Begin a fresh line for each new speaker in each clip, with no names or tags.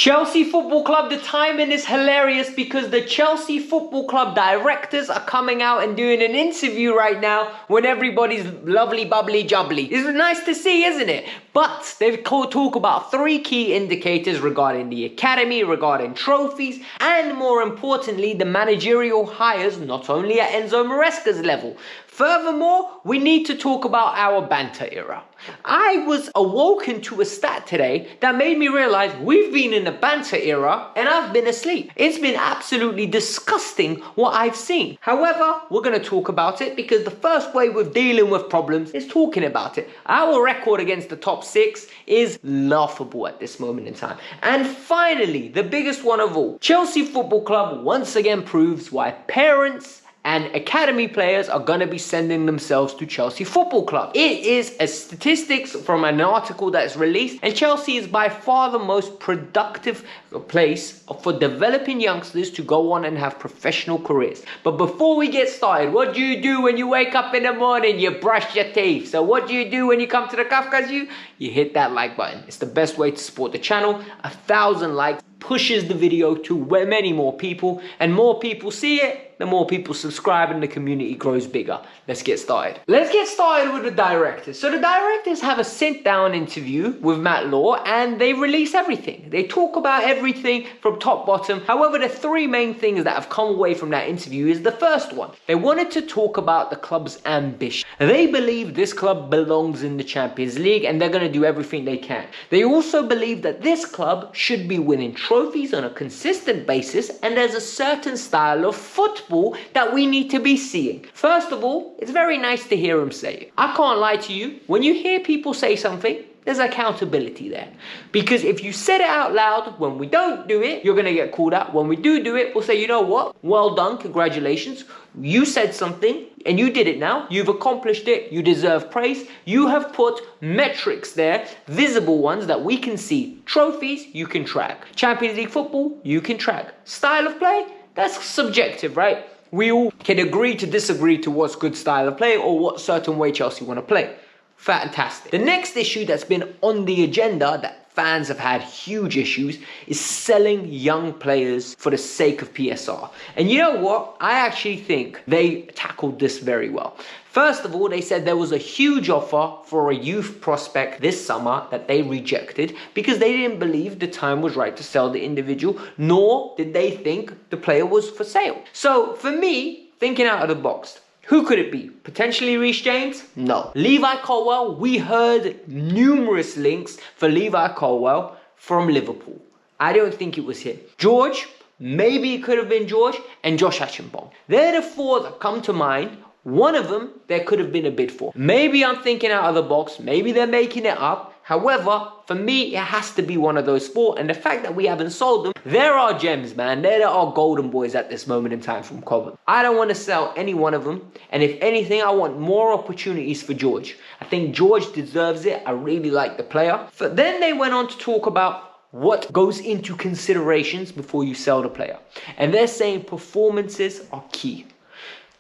Chelsea Football Club, the timing is hilarious because the Chelsea Football Club directors are coming out and doing an interview right now when everybody's lovely, bubbly, jubbly. It's nice to see, isn't it? But they've talk about 3 key indicators regarding the academy, regarding trophies, and more importantly, the managerial hires, not only at Enzo Maresca's level. Furthermore, we need to talk about our banter era. I was awoken to a stat today that made me realize we've been in the banter era and I've been asleep. It's been absolutely disgusting what I've seen. However, we're going to talk about it because the first way with dealing with problems is talking about it. Our record against the top 6 is laughable at this moment in time. And finally, the biggest one of all, Chelsea Football Club once again proves why parents and academy players are going to be sending themselves to Chelsea Football Club. It is a statistics from an article that's released, and Chelsea is by far the most productive place for developing youngsters to go on and have professional careers. But before we get started, what do you do when you wake up in the morning? You brush your teeth. So what do you do when you come to the Kavkas View? You hit that like button. It's the best way to support the channel. 1,000 likes pushes the video to many more people, and more people see it, the more people subscribe and the community grows bigger. Let's get started. Let's get started with the directors. So the directors have a sit-down interview with Matt Law and they release everything. They talk about everything from top bottom. However, the 3 main things that have come away from that interview is the first one. They wanted to talk about the club's ambition. They believe this club belongs in the Champions League and they're going to do everything they can. They also believe that this club should be winning trophies on a consistent basis, and there's a certain style of football that we need to be seeing. First of all, it's very nice to hear him say it. I can't lie to you, when you hear people say something, there's accountability there. Because if you said it out loud, when we don't do it, you're going to get called out. When we do it, we'll say, you know what? Well done, congratulations. You said something and you did it now. You've accomplished it. You deserve praise. You have put metrics there, visible ones that we can see. Trophies, you can track. Champions League football, you can track. Style of play, that's subjective, right? We all can agree to disagree to what's good style of play or what certain way Chelsea want to play. Fantastic. The next issue that's been on the agenda that fans have had huge issues is selling young players for the sake of PSR. And you know what? I actually think they tackled this very well. First of all, they said there was a huge offer for a youth prospect this summer that they rejected because they didn't believe the time was right to sell the individual, nor did they think the player was for sale. So for me, thinking out of the box, who could it be? Potentially Reece James? No. Levi Colwill? We heard numerous links for Levi Colwill from Liverpool. I don't think it was him. George? Maybe it could have been George. And Josh Achimbong. They're the 4 that come to mind. One of them there could have been a bid for. Maybe I'm thinking out of the box. Maybe they're making it up. However, for me, it has to be one of those 4. And the fact that we haven't sold them, there are gems, man. There are golden boys at this moment in time from Cobham. I don't want to sell any one of them. And if anything, I want more opportunities for George. I think George deserves it. I really like the player. But then they went on to talk about what goes into considerations before you sell the player. And they're saying performances are key.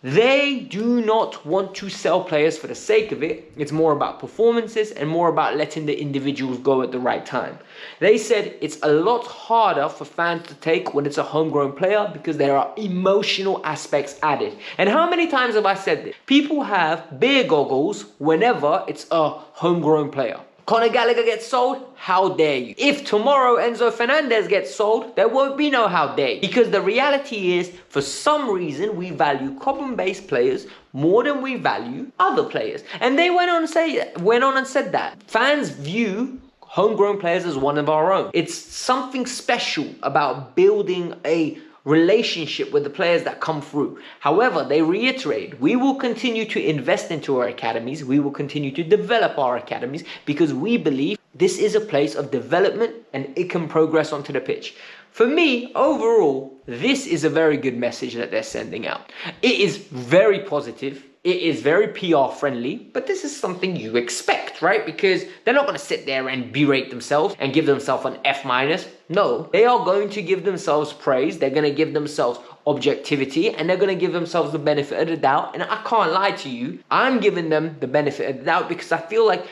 They do not want to sell players for the sake of it. It's more about performances and more about letting the individuals go at the right time. They said it's a lot harder for fans to take when it's a homegrown player because there are emotional aspects added. And how many times have I said this? People have beer goggles whenever it's a homegrown player. Conor Gallagher gets sold, how dare you? If tomorrow Enzo Fernandez gets sold, there won't be no how dare you. Because the reality is, for some reason, we value Cobham-based players more than we value other players. And they went on and said that. Fans view homegrown players as one of our own. It's something special about building a relationship with the players that come through. However, they reiterated, we will continue to invest into our academies. We will continue to develop our academies because we believe this is a place of development and it can progress onto the pitch. For me, overall, this is a very good message that they're sending out. It is very positive. It is very PR friendly, but this is something you expect, right? Because they're not going to sit there and berate themselves and give themselves an F-. No, they are going to give themselves praise. They're going to give themselves objectivity and they're going to give themselves the benefit of the doubt. And I can't lie to you, I'm giving them the benefit of the doubt because I feel like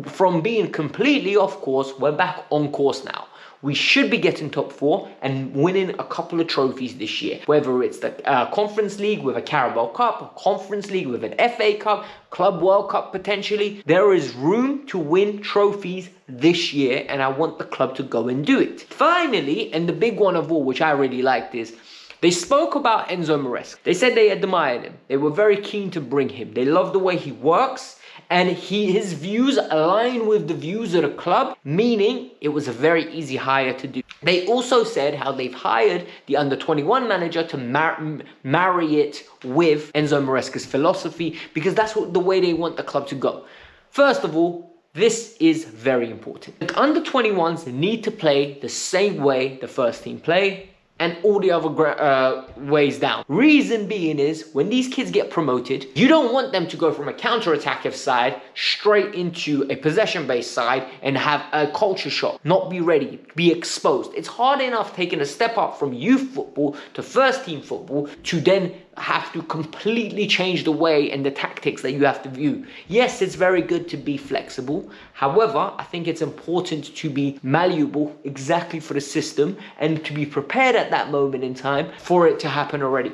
from being completely off course, we're back on course now. We should be getting top 4 and winning a couple of trophies this year. Whether it's the Conference League with a Carabao Cup, a Conference League with an FA Cup, Club World Cup potentially. There is room to win trophies this year, and I want the club to go and do it. Finally, and the big one of all, which I really liked, is they spoke about Enzo Maresca. They said they admired him. They were very keen to bring him. They love the way he works, and his views align with the views of the club, meaning it was a very easy hire to do. They also said how they've hired the under-21 manager to marry it with Enzo Maresca's philosophy, because that's the way they want the club to go. First of all, this is very important. The under-21s need to play the same way the first team play, and all the other ways down. Reason being is, when these kids get promoted, you don't want them to go from a counter-attacking side straight into a possession-based side and have a culture shock, not be ready, be exposed. It's hard enough taking a step up from youth football to first team football to then have to completely change the way and the tactics that you have to view. Yes, it's very good to be flexible. However, I think it's important to be malleable exactly for the system and to be prepared at that moment in time for it to happen already.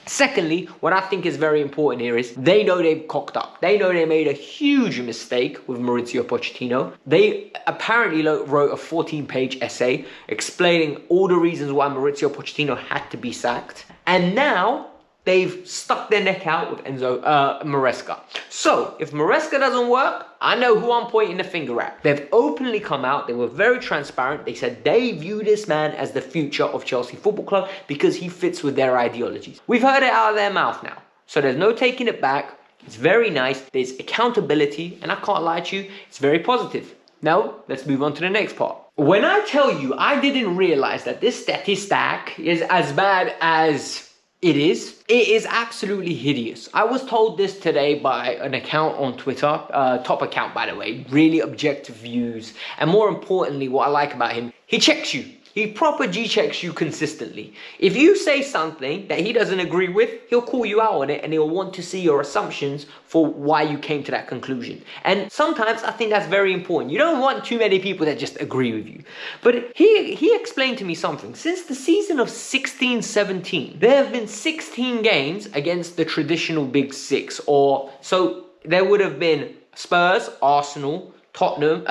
Secondly, what I think is very important here is they know they've cocked up. They know they made a huge mistake with Mauricio Pochettino. They apparently wrote a 14-page essay explaining all the reasons why Mauricio Pochettino had to be sacked. And now they've stuck their neck out with Enzo Maresca. So, if Maresca doesn't work, I know who I'm pointing the finger at. They've openly come out, they were very transparent. They said they view this man as the future of Chelsea Football Club because he fits with their ideologies. We've heard it out of their mouth now. So there's no taking it back. It's very nice. There's accountability, and I can't lie to you, it's very positive. Now, let's move on to the next part. When I tell you I didn't realize that this statistic is as bad as it is absolutely hideous. I was told this today by an account on Twitter, top account by the way, really objective views. And more importantly, what I like about him, he checks you. He proper G-checks you consistently. If you say something that he doesn't agree with, he'll call you out on it and he'll want to see your assumptions for why you came to that conclusion. And sometimes I think that's very important. You don't want too many people that just agree with you. But he explained to me something. Since the season of 16-17, there have been 16 games against the traditional Big Six. So there would have been Spurs, Arsenal, Tottenham,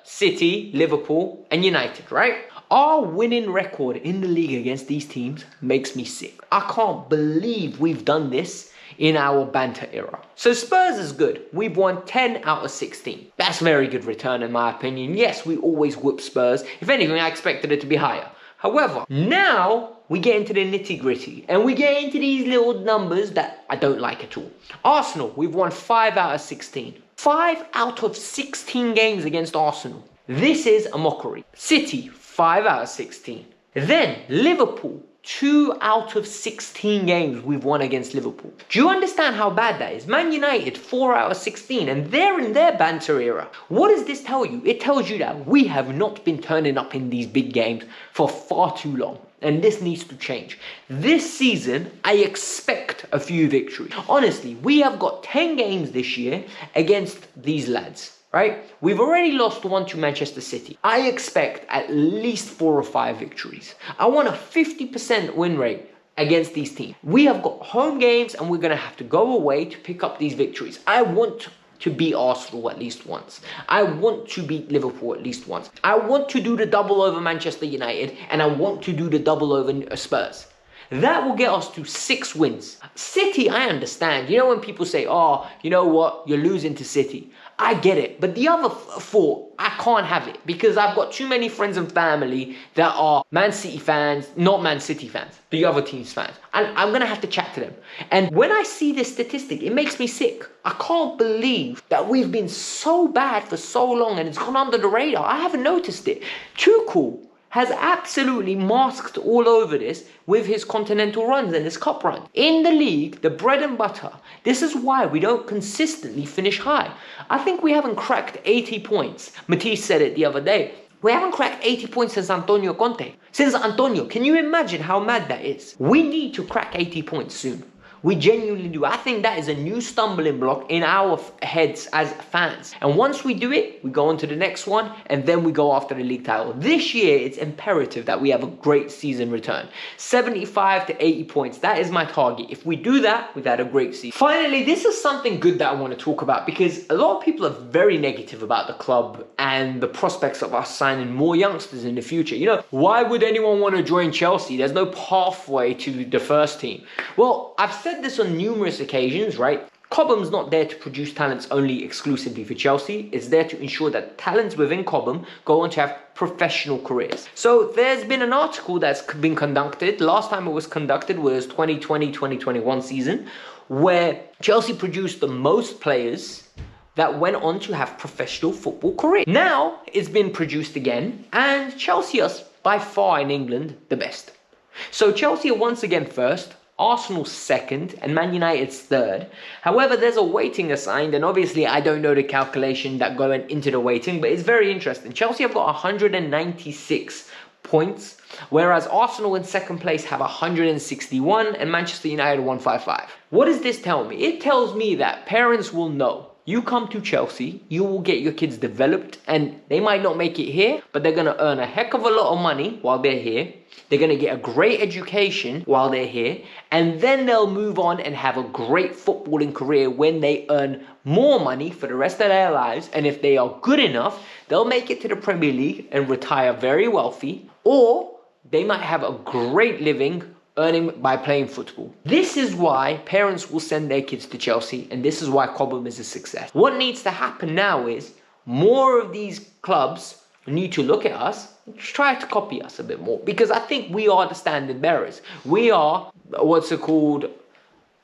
City, Liverpool, and United, right? Our winning record in the league against these teams makes me sick. I can't believe we've done this in our banter era. So Spurs is good. We've won 10 out of 16. That's a very good return in my opinion. Yes, we always whoop Spurs. If anything, I expected it to be higher. However, now we get into the nitty-gritty and we get into these little numbers that I don't like at all. Arsenal, we've won 5 out of 16. 5 out of 16 games against Arsenal. This is a mockery. City, 5 out of 16. Then Liverpool, 2 out of 16 games we've won against Liverpool. Do you understand how bad that is? Man United, 4 out of 16, and they're in their banter era. What does this tell you? It tells you that we have not been turning up in these big games for far too long. And this needs to change. This season, I expect a few victories. Honestly, we have got 10 games this year against these lads. Right? We've already lost 1 to Manchester City. I expect at least 4 or 5 victories. I want a 50% win rate against these teams. We have got home games and we're going to have to go away to pick up these victories. I want to beat Arsenal at least once. I want to beat Liverpool at least once. I want to do the double over Manchester United and I want to do the double over Spurs. That will get us to 6 wins. City, I understand. You know when people say, oh, you know what, you're losing to City. I get it. But the other 4, I can't have it. Because I've got too many friends and family that are Man City fans, not Man City fans. The other team's fans. And I'm going to have to chat to them. And when I see this statistic, it makes me sick. I can't believe that we've been so bad for so long and it's gone under the radar. I haven't noticed it. Tuchel has absolutely masked all over this with his continental runs and his cup run. In the league, the bread and butter, this is why we don't consistently finish high. I think we haven't cracked 80 points. Matisse said it the other day. We haven't cracked 80 points since Antonio Conte. Since Antonio, can you imagine how mad that is? We need to crack 80 points soon. We genuinely do. I think that is a new stumbling block in our heads as fans. And once we do it, we go on to the next one, and then we go after the league title. This year, it's imperative that we have a great season return. 75 to 80 points. That is my target. If we do that, we've had a great season. Finally, this is something good that I want to talk about, because a lot of people are very negative about the club and the prospects of us signing more youngsters in the future. You know, why would anyone want to join Chelsea? There's no pathway to the first team. Well, I've said this on numerous occasions, right? Cobham's not there to produce talents only exclusively for Chelsea. It's there to ensure that talents within Cobham go on to have professional careers. So there's been an article that's been conducted. Last time it was conducted was 2020-2021 season, where Chelsea produced the most players that went on to have professional football careers. Now it's been produced again, and Chelsea are by far in England the best. So Chelsea are once again first, Arsenal second, and Man United's third. However, there's a weighting assigned, and obviously I don't know the calculation that going into the weighting, but it's very interesting. Chelsea have got 196 points, whereas Arsenal in second place have 161 and Manchester United 155. What does this tell me? It tells me that parents will know. You come to Chelsea, you will get your kids developed, and they might not make it here, but they're going to earn a heck of a lot of money while they're here. They're going to get a great education while they're here, and then they'll move on and have a great footballing career when they earn more money for the rest of their lives. And if they are good enough, they'll make it to the Premier League and retire very wealthy, or they might have a great living earning by playing football. This is why parents will send their kids to Chelsea, and this is why Cobham is a success. What needs to happen now is more of these clubs need to look at us and try to copy us a bit more, because I think we are the standard bearers. We are,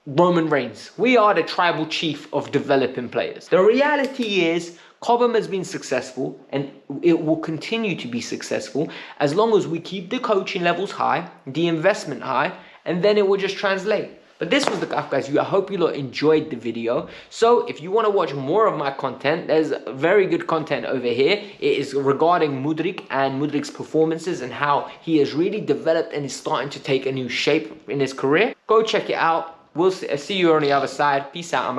Roman Reigns. We are the tribal chief of developing players. The reality is Cobham has been successful, and it will continue to be successful as long as we keep the coaching levels high, the investment high, and then it will just translate. But this was the Kavkas View. I hope you lot enjoyed the video. So if you want to watch more of my content, there's very good content over here. It is regarding Mudryk and Mudryk's performances and how he has really developed and is starting to take a new shape in his career. Go check it out. We'll see you on the other side. Peace out. I'm out.